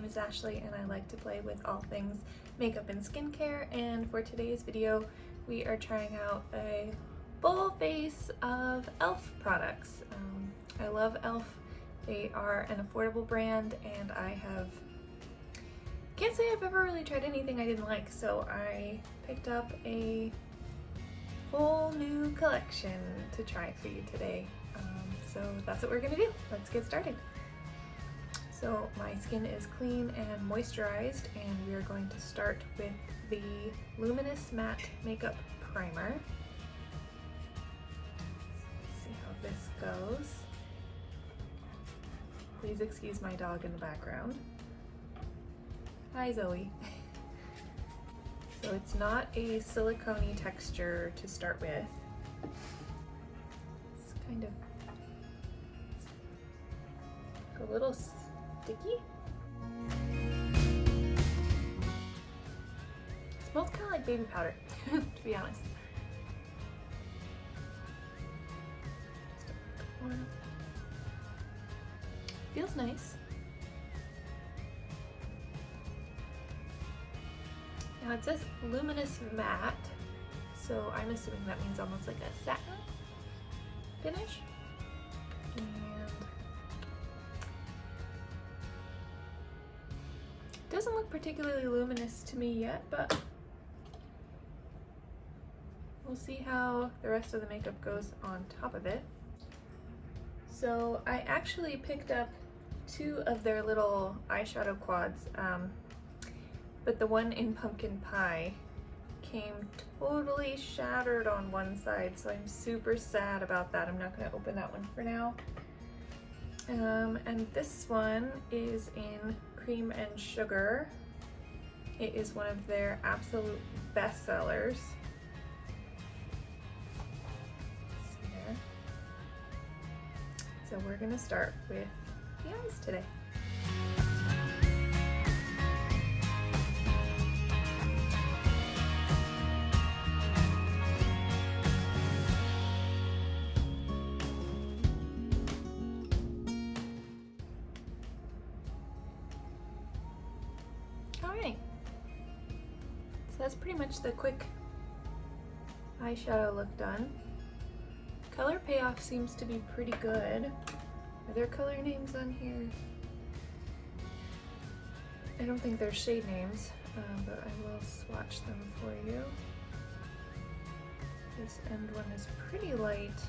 name is Ashley and I like to play with all things makeup and skincare, and for today's video we are trying out a full face of e.l.f. products. I love e.l.f. They are an affordable brand and can't say I've ever really tried anything I didn't like, so I picked up a whole new collection to try for you today. So that's what we're gonna do. Let's get started. So my skin is clean and moisturized, and we are going to start with the Luminous Matte Makeup Primer. Let's see how this goes. Please excuse my dog in the background. Hi, Zoe. So it's not a silicone-y texture to start with. It's kind of a little sticky. It smells kind of like baby powder, to be honest. Feels nice. Now it says Luminous Matte, so I'm assuming that means almost like a satin finish. And it doesn't look particularly luminous to me yet, but we'll see how the rest of the makeup goes on top of it. So I actually picked up 2 of their little eyeshadow quads, but the one in Pumpkin Pie came totally shattered on one side, so I'm super sad about that. I'm not going to open that one for now. And this one is in Cream and Sugar. It is one of their absolute best sellers. See there. So we're going to start with the eyes today. Alright, so that's pretty much the quick eyeshadow look done. Color payoff seems to be pretty good. Are there color names on here? I don't think there's shade names, but I will swatch them for you. This end one is pretty light.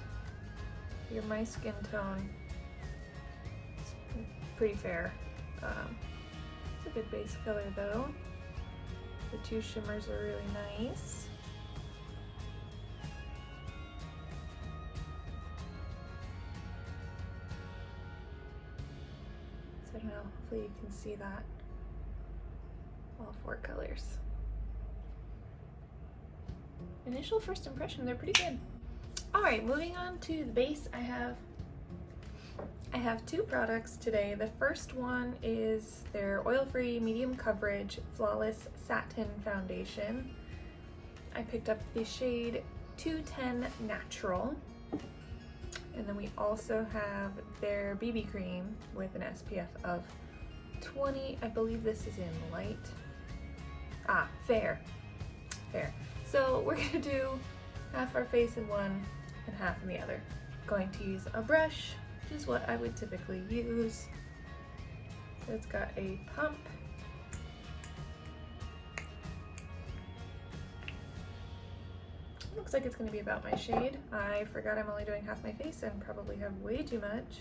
Your my skin tone, it's pretty fair. It's a good base color though. The 2 shimmers are really nice. So now hopefully you can see that. All 4 colors. Initial first impression, they're pretty good. Alright, moving on to the base, I have 2 products today. The first one is their oil-free medium coverage flawless satin foundation. I picked up the shade 210 Natural. And then we also have their BB cream with an SPF of 20. I believe this is in light. Fair. So we're gonna do half our face in one and half in the other. Going to use a brush, which is what I would typically use. So it's got a pump. Looks like it's going to be about my shade. I forgot I'm only doing half my face and probably have way too much.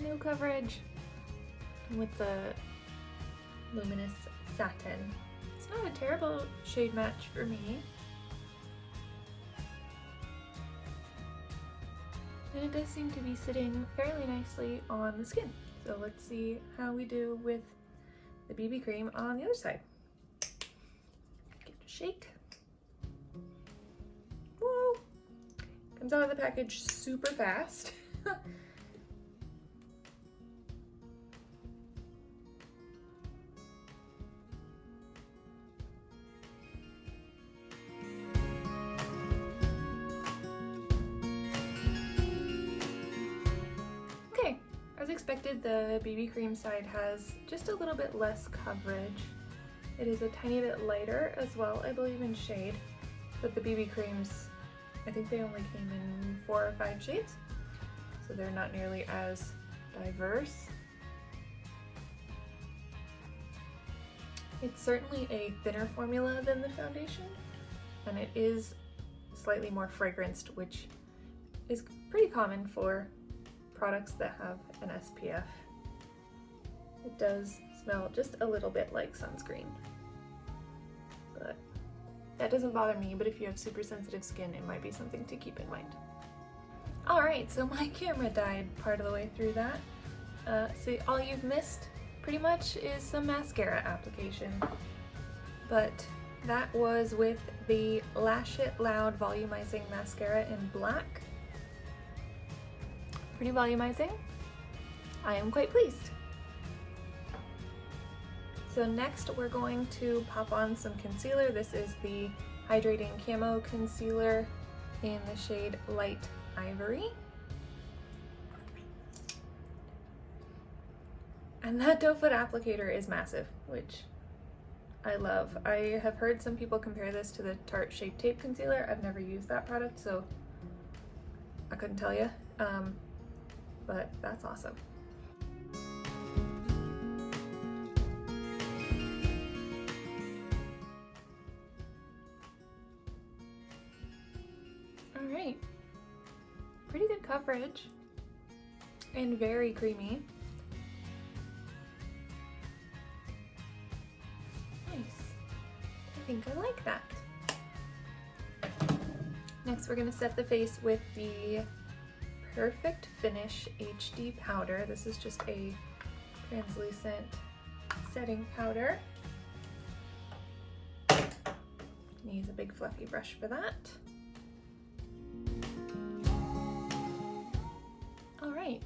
No coverage with the Luminous Satin. It's not a terrible shade match for me. And it does seem to be sitting fairly nicely on the skin. So let's see how we do with the BB cream on the other side. shake. Woo! Comes out of the package super fast. Okay, as expected, the BB cream side has just a little bit less coverage. It is a tiny bit lighter as well, I believe, in shade, but the BB creams, I think they only came in 4 or 5 shades, so they're not nearly as diverse. It's certainly a thinner formula than the foundation, and it is slightly more fragranced, which is pretty common for products that have an SPF. It does smell just a little bit like sunscreen, but that doesn't bother me, but if you have super sensitive skin, it might be something to keep in mind. Alright, so my camera died part of the way through that. So all you've missed pretty much is some mascara application, but that was with the Lash It Loud Volumizing Mascara in black. Pretty volumizing. I am quite pleased. So next we're going to pop on some concealer. This is the Hydrating Camo Concealer in the shade Light Ivory. And that doe foot applicator is massive, which I love. I have heard some people compare this to the Tarte Shape Tape Concealer. I've never used that product, so I couldn't tell you, but that's awesome. Alright, pretty good coverage and very creamy. Nice. I think I like that. Next we're going to set the face with the Perfect Finish HD powder. This is just a translucent setting powder. Use a big fluffy brush for that. Alright.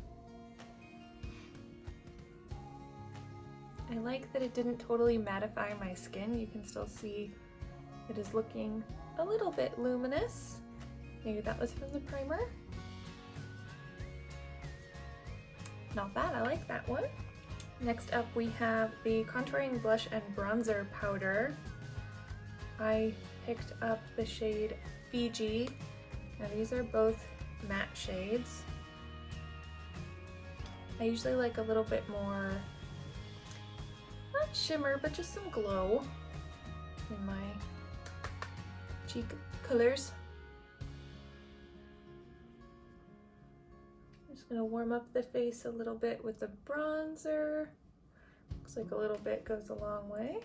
I like that it didn't totally mattify my skin. You can still see it is looking a little bit luminous. Maybe that was from the primer. Not bad, I like that one. Next up we have the Contouring Blush and Bronzer Powder. I picked up the shade Fiji. Now these are both matte shades. I usually like a little bit more, not shimmer, but just some glow in my cheek colors. I'm just gonna warm up the face a little bit with the bronzer. Looks like a little bit goes a long way.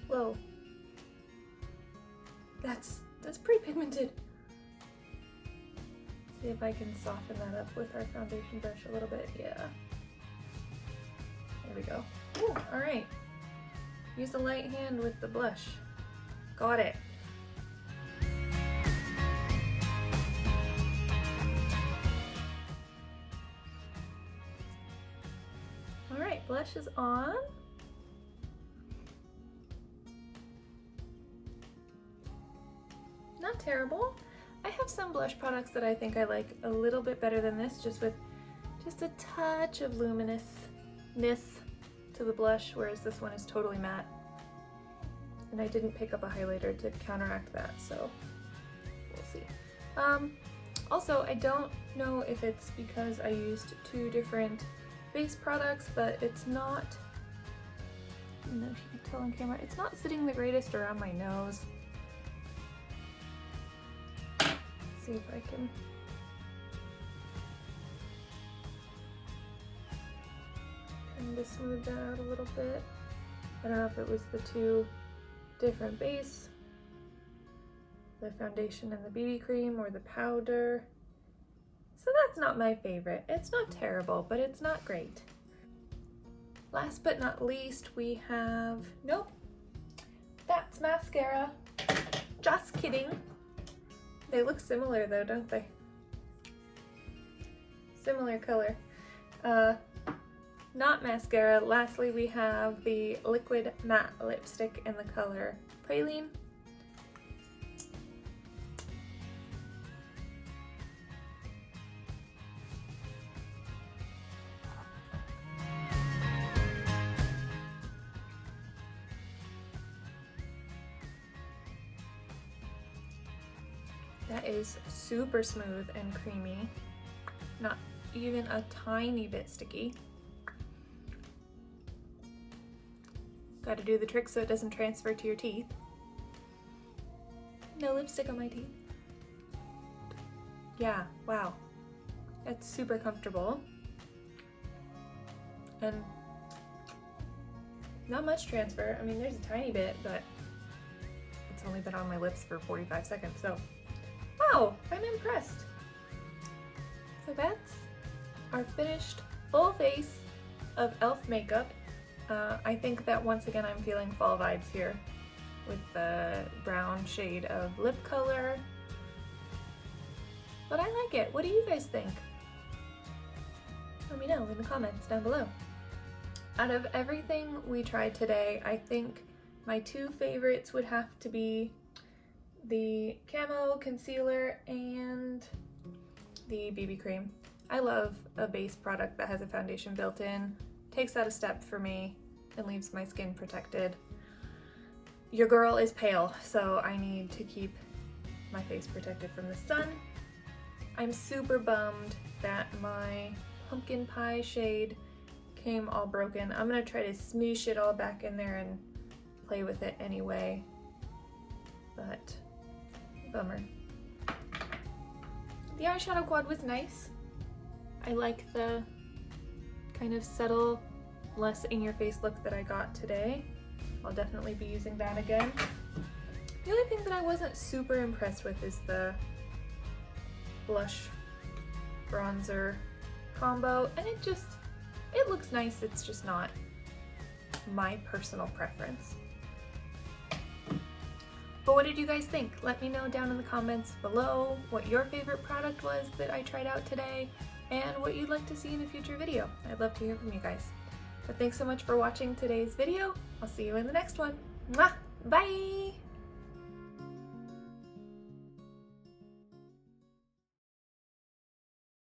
Whoa, that's pretty pigmented. See if I can soften that up with our foundation brush a little bit. Yeah, there we go. Ooh, all right, use the light hand with the blush. Got it. All right, blush is on. Not terrible. I have some blush products that I think I like a little bit better than this, just with just a touch of luminousness to the blush, whereas this one is totally matte. And I didn't pick up a highlighter to counteract that, so we'll see. Also, I don't know if it's because I used 2 different base products, but it's not, I don't know if you can tell on camera, it's not sitting the greatest around my nose. See if I can kind of smooth that out a little bit. I don't know if it was the 2 different base, the foundation and the BB cream or the powder. So that's not my favorite. It's not terrible, but it's not great. Last but not least, we have, nope, that's mascara. Just kidding. They look similar though, don't they? Similar color. Not mascara. Lastly, we have the liquid matte lipstick in the color Praline. That is super smooth and creamy. Not even a tiny bit sticky. Got to do the trick so it doesn't transfer to your teeth. No lipstick on my teeth. Yeah, wow. That's super comfortable. And not much transfer. I mean, there's a tiny bit, but it's only been on my lips for 45 seconds, so wow, I'm impressed. So that's our finished full face of e.l.f. makeup. I think that once again I'm feeling fall vibes here with the brown shade of lip color. But I like it. What do you guys think? Let me know in the comments down below. Out of everything we tried today, I think my two favorites would have to be the Camo concealer and the BB cream. I love a base product that has a foundation built in. Takes that a step for me and leaves my skin protected. Your girl is pale, so I need to keep my face protected from the sun. I'm super bummed that my pumpkin pie shade came all broken. I'm gonna try to smoosh it all back in there and play with it anyway, but bummer. The eyeshadow quad was nice. I like the kind of subtle, less in-your-face look that I got today. I'll definitely be using that again. The only thing that I wasn't super impressed with is the blush bronzer combo, and it looks nice, it's just not my personal preference. But what did you guys think? Let me know down in the comments below what your favorite product was that I tried out today and what you'd like to see in a future video. I'd love to hear from you guys. But thanks so much for watching today's video. I'll see you in the next one. Mwah! Bye!